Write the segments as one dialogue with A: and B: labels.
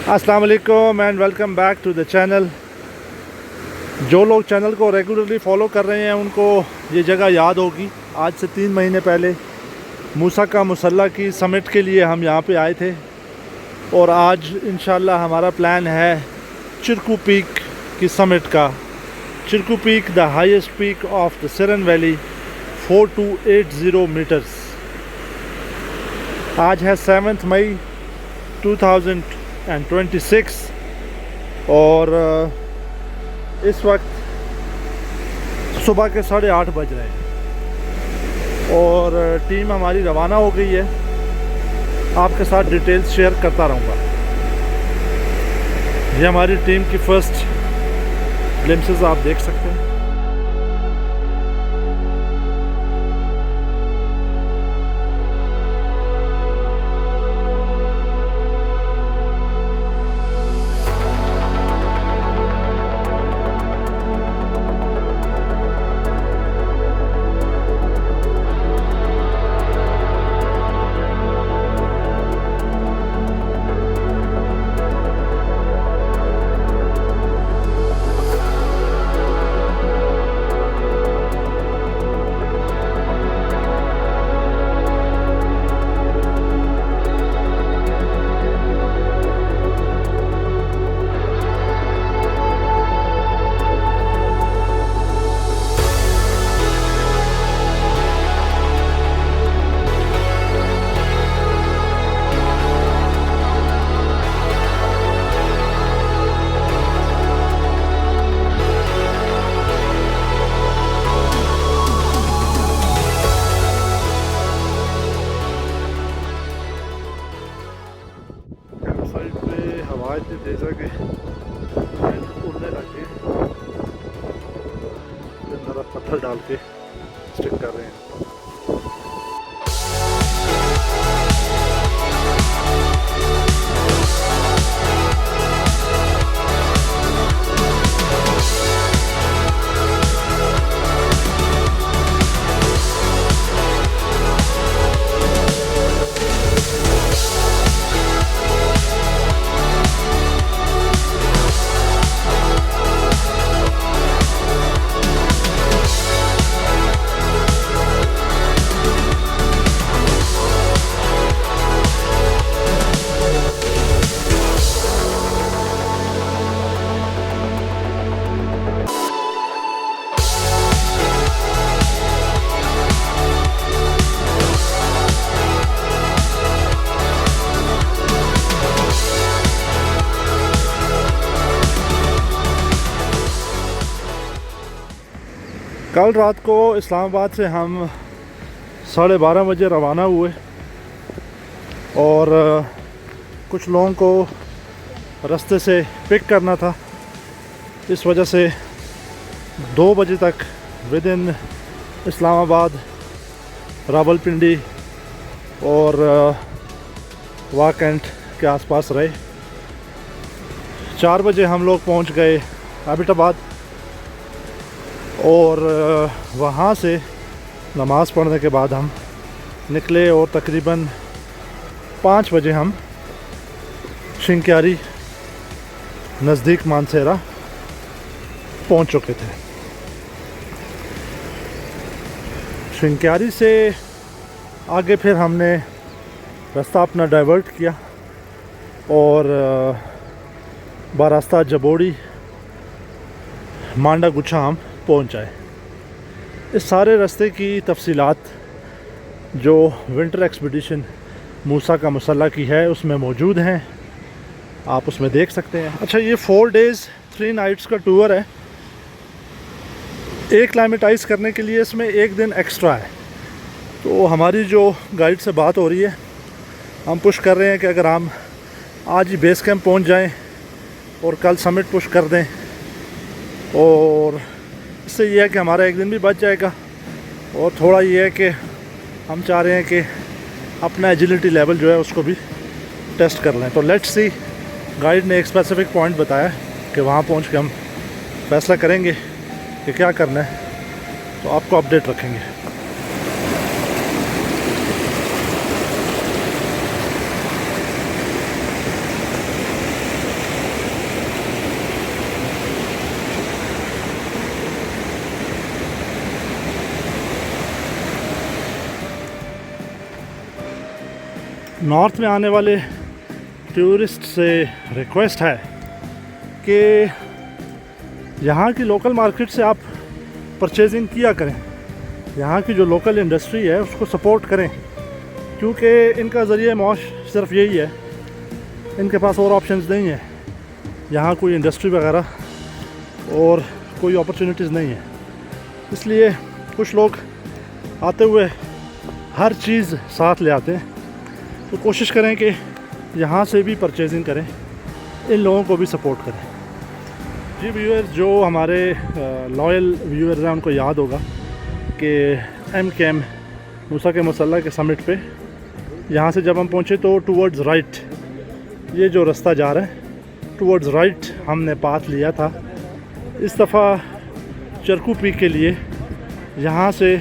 A: अस्सलाम वालेकुम and welcome back to the channel. जो लोग चैनल को रेगुलरली फॉलो कर रहे हैं उनको ये जगह याद होगी। आज से 3 महीने पहले मूसा का मुसल्ला की समिट के लिए हम यहाँ पे आए थे और आज इंशाल्लाह हमारा प्लान है चिरकू पीक की समिट का। Chirku peak the highest peak of the Siran valley 4280 metres. आज है 7 मई 2026 और इस वक्त सुबह के 8:30 बज रहे हैं और टीम हमारी रवाना हो गई है। आपके साथ डिटेल्स शेयर करता रहूँगा। ये हमारी टीम की फ़र्स्ट ग्लिम्पसेस आप देख सकते हैं। हवा इतनी तेज है कि उड़ने लग गए। तरफ पत्थर डाल के स्टिक कर रहे हैं। कल रात को इस्लामाबाद से हम 12:30 बजे रवाना हुए और कुछ लोगों को रास्ते से पिक करना था। इस वजह से 2 बजे तक विद इन इस्लामाबाद, रावलपिंडी और वाकंट के आसपास रहे। 4 बजे हम लोग पहुंच गए एबटाबाद और वहाँ से नमाज़ पढ़ने के बाद हम निकले और तकरीबन 5 बजे हम शिंक्यारी नज़दीक मानसेरा पहुँच चुके थे। शिंक्यारी से आगे फिर हमने रास्ता अपना डाइवर्ट किया और बारास्ता जबोड़ी मांडा गुच्छा हम पहुँच जाए। इस सारे रास्ते की तफसीलात जो विंटर एक्सपीडिशन मूसा का मुसल्ला की है उसमें मौजूद हैं, आप उसमें देख सकते हैं। अच्छा, ये 4 डेज़ 3 नाइट्स का टूर है। एक्लाइमेटाइज करने के लिए इसमें 1 दिन एक्स्ट्रा है। तो हमारी जो गाइड से बात हो रही है, हम पुश कर रहे हैं कि अगर हम आज ही बेस कैंप पहुँच जाएँ और कल समिट पुश कर दें और इससे ये है कि हमारा 1 दिन भी बच जाएगा। और थोड़ा ये है कि हम चाह रहे हैं कि अपना एजिलिटी लेवल जो है उसको भी टेस्ट कर लें। तो लेट्स सी, गाइड ने एक स्पेसिफिक पॉइंट बताया कि वहाँ पहुँच के हम फैसला करेंगे कि क्या करना है, तो आपको अपडेट रखेंगे। नॉर्थ में आने वाले टूरिस्ट से रिक्वेस्ट है कि यहाँ की लोकल मार्केट से आप परचेजिंग किया करें, यहाँ की जो लोकल इंडस्ट्री है उसको सपोर्ट करें, क्योंकि इनका ज़रिए मौश सिर्फ यही है, इनके पास और ऑप्शंस नहीं है। यहाँ कोई इंडस्ट्री वगैरह और कोई अपॉर्चुनिटीज़ नहीं है, इसलिए कुछ लोग आते हुए हर चीज़ साथ ले आते हैं। तो कोशिश करें कि यहाँ से भी परचेजिंग करें, इन लोगों को भी सपोर्ट करें। जी व्यूअर्स, जो हमारे लॉयल व्यूअर्स हैं उनको याद होगा कि MKM मूसा के मुसल्ला के समिट पे यहाँ से जब हम पहुँचे तो टूवर्ड्स राइट, ये जो रास्ता जा रहा है टूवर्ड्स राइट हमने पाथ लिया था। इस दफ़ा चरकू पीक के लिए यहाँ से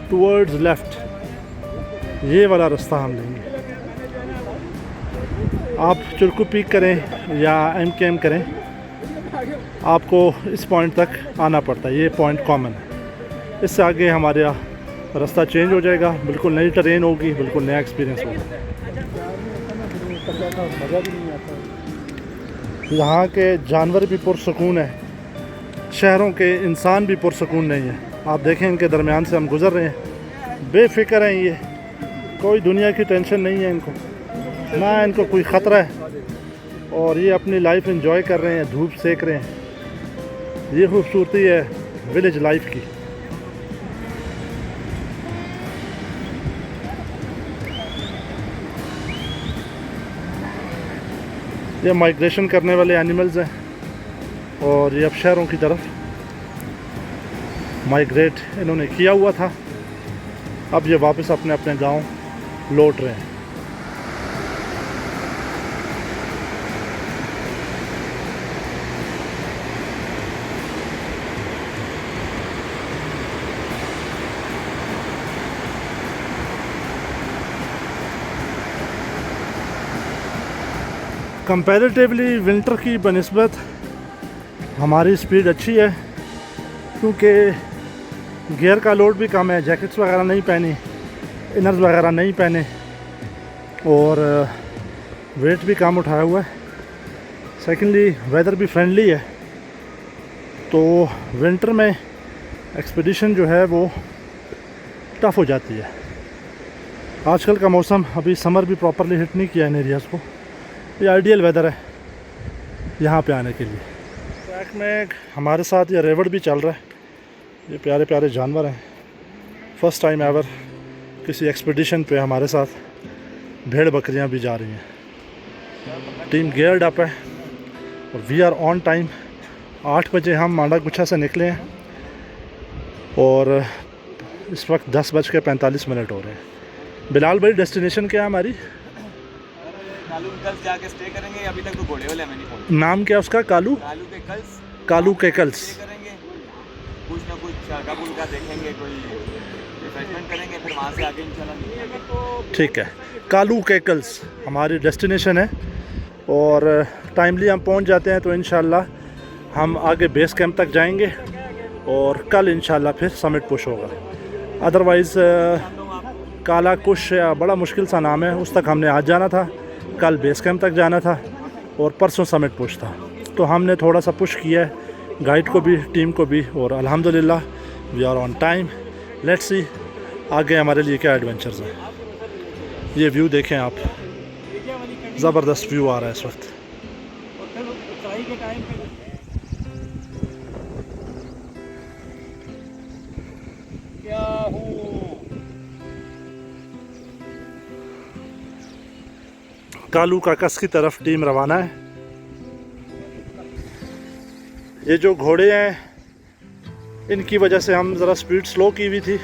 A: टूवर्ड्स लेफ़्ट ये वाला रास्ता हम लेंगे। आप चरकू पीक करें या MKM करें, आपको इस पॉइंट तक आना पड़ता है, ये पॉइंट कॉमन है। इससे आगे हमारे रास्ता चेंज हो जाएगा, बिल्कुल नई ट्रेन होगी, बिल्कुल नया एक्सपीरियंस होगा। यहाँ के जानवर भी पुरसकून है, शहरों के इंसान भी पुरसकून नहीं है। आप देखें इनके दरमियान से हम गुज़र रहे हैं, बेफिक्र हैं, ये कोई दुनिया की टेंशन नहीं है इनको, ना इनको कोई ख़तरा है, और ये अपनी लाइफ एंजॉय कर रहे हैं, धूप सेक रहे हैं। ये खूबसूरती है विलेज लाइफ की। ये माइग्रेशन करने वाले एनिमल्स हैं और ये अब शहरों की तरफ माइग्रेट इन्होंने किया हुआ था, अब ये वापस अपने अपने गांव लौट रहे हैं। कंपैरेटिवली विंटर की बनिस्बत हमारी स्पीड अच्छी है, क्योंकि गियर का लोड भी कम है, जैकेट्स वगैरह नहीं पहनी, इनर्स वगैरह नहीं पहने, और वेट भी कम उठाया हुआ है। सेकेंडली वेदर भी फ्रेंडली है, तो विंटर में एक्सपीडिशन जो है वो टफ़ हो जाती है। आजकल का मौसम, अभी समर भी प्रॉपरली हिट नहीं किया इन एरियाज़ को, ये आइडियल वेदर है यहाँ पे आने के लिए। ट्रैक में हमारे साथ ये रेवड़ भी चल रहा है, ये प्यारे प्यारे जानवर हैं। फर्स्ट टाइम एवर किसी एक्सपीडिशन पे हमारे साथ भेड़ बकरियाँ भी जा रही हैं। टीम गियर्ड अप है और वी आर ऑन टाइम। 8 बजे हम मांडा गुच्छा से निकले हैं और इस वक्त 10:45 हो रहे हैं। बिलाल भाई, डेस्टिनेशन क्या है हमारी?
B: कालू के कल्स जाके स्टे करेंगे, अभी तक तो घोड़े वाले हमें नहीं पहुंचे।
A: नाम क्या उसका? कालू
B: के कल्स।
A: कालू के कल्स
B: करेंगे, कुछ ना कुछ शाकापुल का देखेंगे, कोई रिफ्रेशमेंट करेंगे, फिर वहाँ से आगे इंशाल्लाह।
A: ठीक है, कालू के कल्स हमारी डेस्टिनेशन है और टाइमली हम पहुंच जाते हैं तो इंशाल्लाह हम आगे बेस कैंप तक जाएंगे और कल इंशाल्लाह फिर समिट पुश होगा। अदरवाइज़ काला कुश बड़ा मुश्किल सा नाम है, उस तक हमने आज जाना था, कल बेस कैंप तक जाना था और परसों समिट पुश था। तो हमने थोड़ा सा पुश किया है, गाइड को भी, टीम को भी, और अल्हम्दुलिल्लाह we are on time. Let's see आगे हमारे लिए क्या एडवेंचर्स हैं। ये व्यू देखें आप, ज़बरदस्त व्यू आ रहा है इस वक्त। कालू काकस की तरफ टीम रवाना है। ये जो घोड़े हैं इनकी वजह से हम ज़रा स्पीड स्लो की हुई थी,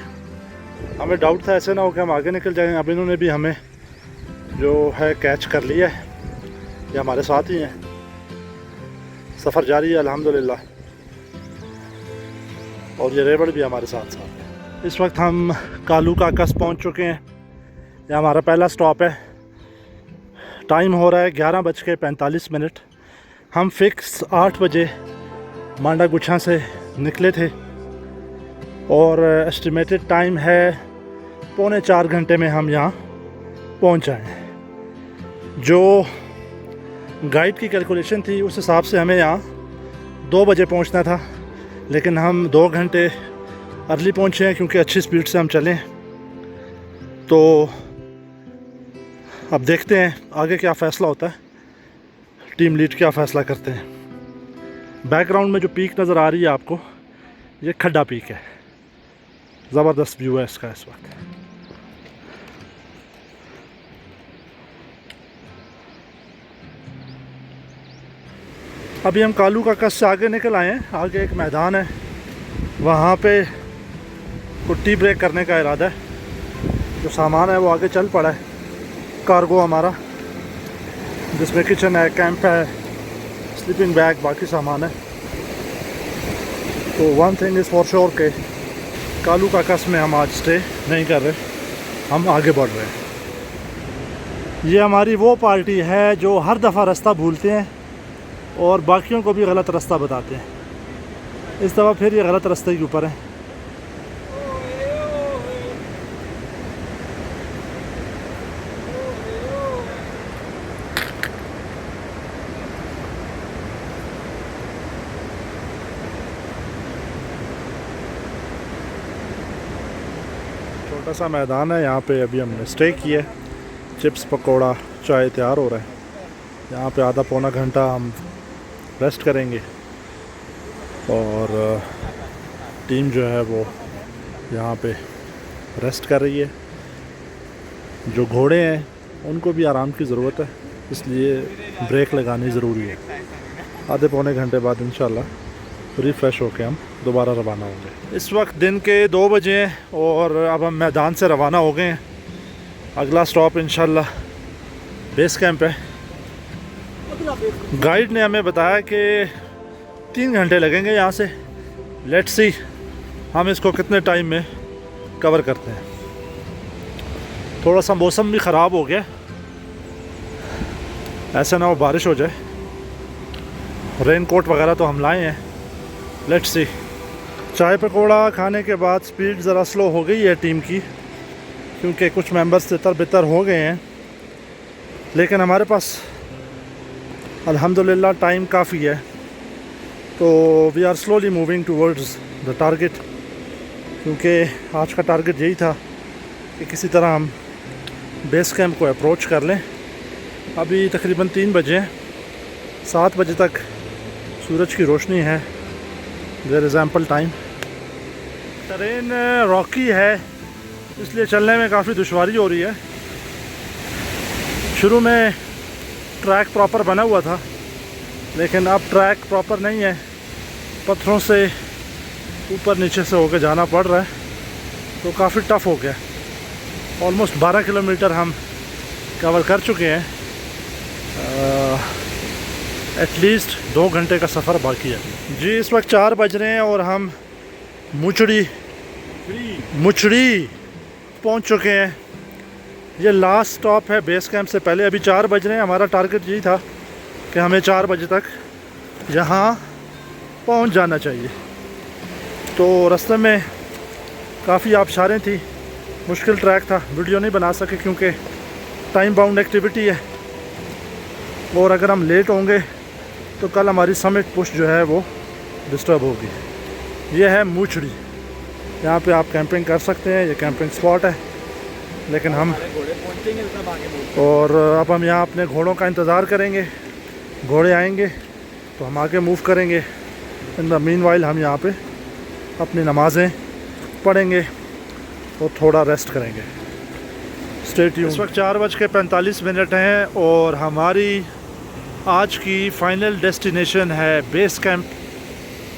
A: हमें डाउट था ऐसे ना हो कि हम आगे निकल जाएंगे। अब इन्होंने भी हमें जो है कैच कर लिया है, ये हमारे साथ ही हैं। सफ़र जारी है अल्हम्दुलिल्लाह, और ये रेवड़ भी हमारे साथ साथ है। इस वक्त हम कालू काकस पहुंच चुके हैं, ये हमारा पहला स्टॉप है। टाइम हो रहा है 11:45। हम फिक्स 8 बजे मांडा गुच्छा से निकले थे और एस्टिमेटेड टाइम है 3.25 घंटे में हम यहाँ पहुँच जाएँ। जो गाइड की कैलकुलेशन थी उस हिसाब से हमें यहाँ 2 बजे पहुँचना था, लेकिन हम 2 घंटे अर्ली पहुँचे हैं क्योंकि अच्छी स्पीड से हम चलें। तो अब देखते हैं आगे क्या फ़ैसला होता है, टीम लीड क्या फ़ैसला करते हैं। बैकग्राउंड में जो पीक नज़र आ रही है आपको, ये खड्डा पीक है। ज़बरदस्त व्यू है इसका इस वक्त। अभी हम कालू का कस से आगे निकल आए हैं। आगे एक मैदान है, वहाँ पे कुछ टी ब्रेक करने का इरादा है। जो सामान है वो आगे चल पड़ा है, कार्गो हमारा, जिसमें किचन है, कैंप है, स्लीपिंग बैग, बाकी सामान है। तो one thing is for sure के कालू का कस में हम आज स्टे नहीं कर रहे, हम आगे बढ़ रहे हैं। ये हमारी वो पार्टी है जो हर दफ़ा रास्ता भूलते हैं और बाकियों को भी गलत रास्ता बताते हैं। इस दफ़ा फिर ये गलत रास्ते के ऊपर है। छोटा सा मैदान है, यहाँ पे अभी हमने स्टे किया है। चिप्स, पकोड़ा, चाय तैयार हो रहा है। यहाँ पे आधा पौना घंटा हम रेस्ट करेंगे और टीम जो है वो यहाँ पे रेस्ट कर रही है। जो घोड़े हैं उनको भी आराम की ज़रूरत है, इसलिए ब्रेक लगानी ज़रूरी है। आधे पौने घंटे बाद इंशाल्लाह रिफ़्रेश होके हम दोबारा रवाना होंगे। इस वक्त दिन के 2 बजे हैं और अब हम मैदान से रवाना हो गए हैं। अगला स्टॉप इंशाल्लाह बेस कैंप है। गाइड ने हमें बताया कि 3 घंटे लगेंगे यहाँ से। लेट्स सी हम इसको कितने टाइम में कवर करते हैं। थोड़ा सा मौसम भी ख़राब हो गया, ऐसा ना हो बारिश हो जाए। रेन कोट वगैरह तो हम लाए हैं। Let's see. चाय पकौड़ा खाने के बाद स्पीड ज़रा स्लो हो गई है टीम की, क्योंकि कुछ मेंबर्स तितर बितर हो गए हैं, लेकिन हमारे पास अल्हम्दुलिल्लाह टाइम काफ़ी है। तो we are slowly moving towards the target, क्योंकि आज का टारगेट यही था कि किसी तरह हम बेस कैंप को अप्रोच कर लें। अभी तकरीबन 3 बजे हैं, 7 बजे तक सूरज की रोशनी है। There is ample time. Terrain rocky है, इसलिए चलने में काफ़ी दुश्वारी हो रही है। शुरू में ट्रैक प्रॉपर बना हुआ था, लेकिन अब ट्रैक प्रॉपर नहीं है, पत्थरों से ऊपर नीचे से होकर जाना पड़ रहा है, तो काफ़ी टफ़ हो गया। ऑलमोस्ट 12 किलोमीटर हम कवर कर चुके हैं। एटलीस्ट 2 घंटे का सफ़र बाकी है जी। इस वक्त 4 बज रहे हैं और हम मुचड़ी पहुंच चुके हैं। ये लास्ट स्टॉप है बेस कैंप से पहले। अभी 4 बज रहे हैं। हमारा टारगेट यही था कि हमें 4 बजे तक यहाँ पहुंच जाना चाहिए। तो रास्ते में काफ़ी आबशारें थी, मुश्किल ट्रैक था, वीडियो नहीं बना सके क्योंकि टाइम बाउंड एक्टिविटी है, और अगर हम लेट होंगे तो कल हमारी समिट पुश जो है वो डिस्टर्ब होगी। ये है मूचड़ी, यहाँ पे आप कैंपिंग कर सकते हैं, ये कैंपिंग स्पॉट है। लेकिन हम और अब हम यहाँ अपने घोड़ों का इंतज़ार करेंगे। घोड़े आएंगे तो हम आगे मूव करेंगे। इन द मीनवाइल हम यहाँ पे अपनी नमाज़ें पढ़ेंगे और थोड़ा रेस्ट करेंगे। Stay tuned. इस वक्त 4:45 हैं और हमारी आज की फ़ाइनल डेस्टिनेशन है बेस कैंप।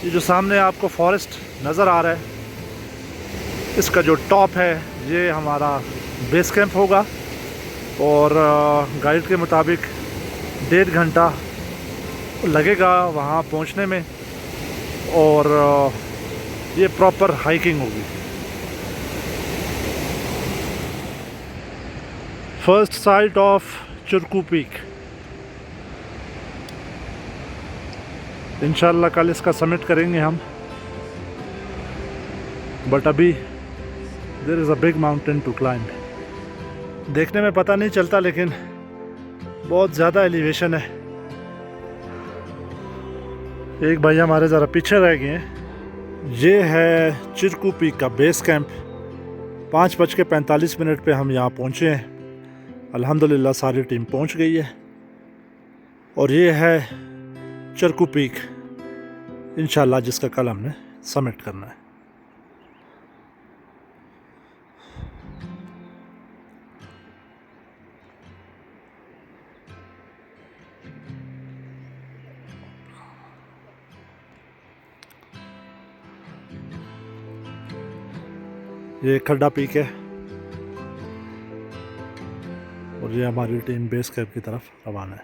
A: ये जो सामने आपको फॉरेस्ट नज़र आ रहा है, इसका जो टॉप है ये हमारा बेस कैंप होगा, और गाइड के मुताबिक 1.5 घंटा लगेगा वहाँ पहुँचने में, और ये प्रॉपर हाइकिंग होगी। First sight of Churku peak. इंशाल्लाह कल इसका समिट करेंगे हम, बट अभी there is a big mountain to climb. देखने में पता नहीं चलता, लेकिन बहुत ज़्यादा एलिवेशन है। एक भाई हमारे ज़रा पीछे रह गए हैं। ये है चिरकू पीक का बेस कैंप। 5:45 पे हम यहाँ पहुँचे हैं। अल्हम्दुलिल्लाह सारी टीम पहुँच गई है और ये है चिरकू पीक इंशाल्लाह, जिसका कल हमने समिट करना है। ये खड्डा पीक है और ये हमारी टीम बेस कैंप की तरफ रवाना है।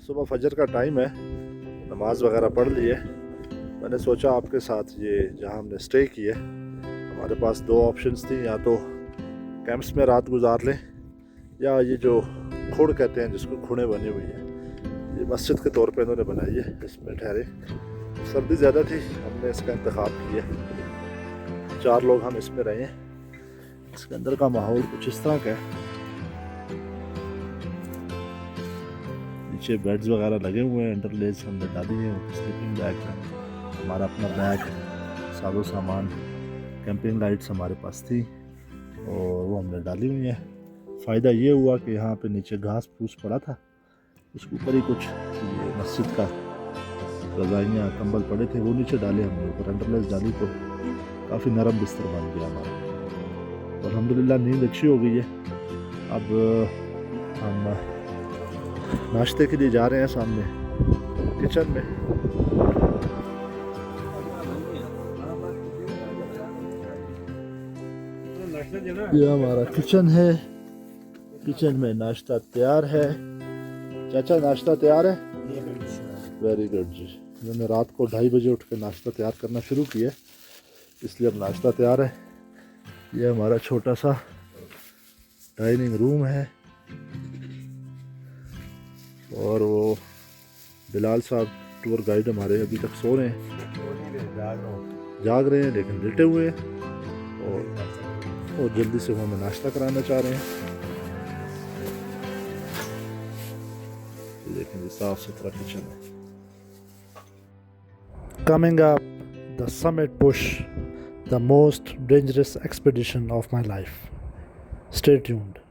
A: सुबह फजर का टाइम है, नमाज वगैरह पढ़ ली है। मैंने सोचा आपके साथ ये जहाँ हमने स्टे की है, हमारे पास दो ऑप्शंस थी, या तो कैंप्स में रात गुजार लें या ये जो खुड़ कहते हैं जिसको खुड़ें बनी हुई हैं, ये मस्जिद के तौर पे इन्होंने बनाई है, इसमें ठहरे। सर्दी ज़्यादा थी, हमने इसका इंतखाब किया। 4 लोग हम इसमें रहे हैं। इसके अंदर का माहौल कुछ इस तरह का है। नीचे बेड्स वगैरह लगे हुए हैं, अंडरलेज हमने डाली है। स्लीपिंग बैग है, हमारा अपना बैग, साजो सामान, कैंपिंग लाइट्स हमारे पास थी और वो हमने डाली हुई है। फ़ायदा ये हुआ कि यहाँ पे नीचे घास फूस पड़ा था, उसके ऊपर ही कुछ ये मस्जिद का रज़ाइयाँ कंबल पड़े थे, वो नीचे डाले हमने। ऊपर अंडरलेज डाली तो काफ़ी नरम बिस्तर बन गया हमारा। और अल्हम्दुलिल्लाह नींद अच्छी हो गई है। अब हम नाश्ते के लिए जा रहे हैं सामने किचन में। ये हमारा किचन है, किचन में नाश्ता तैयार है। चाचा नाश्ता तैयार है? वेरी गुड जी। मैंने रात को 2:30 बजे उठ के नाश्ता तैयार करना शुरू किया, इसलिए अब नाश्ता तैयार है। ये हमारा छोटा सा डाइनिंग रूम है और वो बिलाल साहब टूर गाइड हमारे अभी तक सो रहे हैं, जाग रहे हैं लेकिन लेटे हुए हैं और जल्दी से वो हमें नाश्ता कराना चाह रहे हैं। लेकिन साफ सुथरा किचन है। Coming up, the summit push, the most dangerous expedition of my life. Stay tuned.